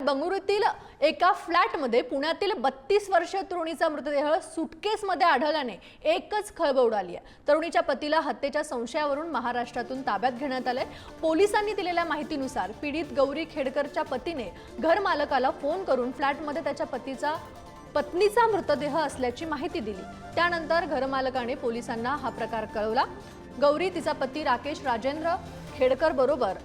बंगळुरूतील एका फ्लॅटमध्ये पुण्यातील 32 वर्षीय तरुणीचा मृतदेह सुटकेसमध्ये आढळल्याने एकच खळबळ उडाली आहे। तरुणीच्या पतीला हत्येच्या संशयावरून महाराष्ट्रातून ताब्यात घेण्यात आले। पोलिसांनी दिलेल्या माहितीनुसार पीडित गौरी खेडकरच्या पतीने घर मालकाला फोन करून फ्लॅटमध्ये त्याच्या पत्नीचा मृतदेह असल्याची माहिती दिली। त्यानंतर घरमालकाने पोलिसांना हा प्रकार कळवला। गौरी तिचा पती राकेश राजेंद्र खेडकर बरोबर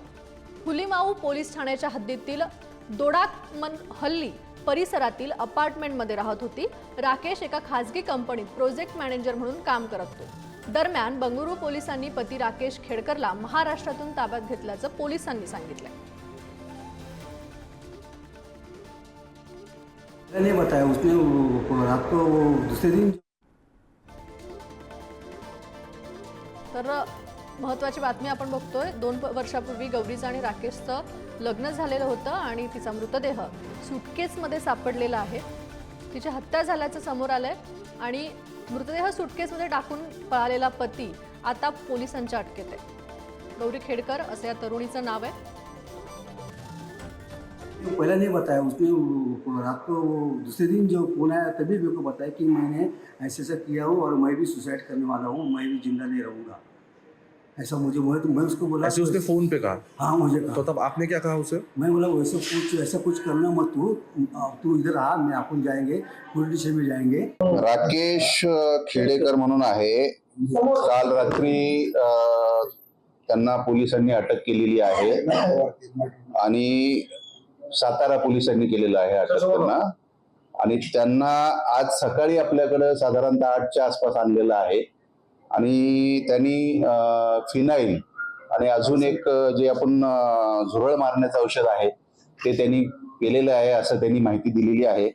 हुलीमाऊ पोलीस ठाण्याच्या हद्दीतील दोडाकमनहल्ली परिसरातील अपार्टमेंटमध्ये राहत होती। राकेश एका खासगी कंपनीत प्रोजेक्ट मॅनेजर म्हणून काम करत होता। दरम्यान बंगळुरू पोलिसांनी पती राकेश खेडकरला महाराष्ट्रातून ताब्यात घेतल्याचं पोलिसांनी सांगितलं। नहीं बताया उसने रात को दूसरे दिन। तर महत्त्वाची बातमी आपण बघतोय। 2 वर्षापूर्वी गौरीचं आणि राकेशचं लग्न झालेलं होतं आणि तिचा मृतदेह सुटकेसमध्ये सापडलेला आहे। तिची हत्या झाल्याचं समोर आलंय आणि मृतदेह सुटकेसमध्ये टाकून पळालेला पती आता पोलिसांच्या अटकेत आहे। गौरी खेडकर असं या तरुणीचं नाव आहे। पहले नहीं बताया उसने रात को दूसरे दिन जो फोन आया तभी मेरे को बताया कि मैंने ऐसे ऐसा किया हूँ और मैं भी सुसाइड करने वाला हूँ, मैं भी जिंदा नहीं रहूँगा, ऐसा मुझे बोला। तो मैं उसको बोला, ऐसे उसने फोन पे कहा? हाँ मुझे कहा। तो तब आपने क्या कहा उसे? मैं बोला वैसे ऐसा कुछ करना मत, तू इधर आ, मैं अपन जाएंगे पुलिस स्टेशन में जाएंगे। राकेश खेडेकर म्हणून आहे। काल रात्री त्यांना पोलिसांनी अटक केलेली आहे आणि सातारा पोलिसांनी केलेलं आहे अटक त्यांना, आणि त्यांना आज सकाळी आपल्याकडे साधारणतः 8च्या आसपास आणलेलं आहे आणि त्यांनी फिनाईल आणि अजून एक जे आपण झुरळ मारण्याचं औषध आहे ते त्यांनी केलेलं आहे असं त्यांनी माहिती दिलेली आहे।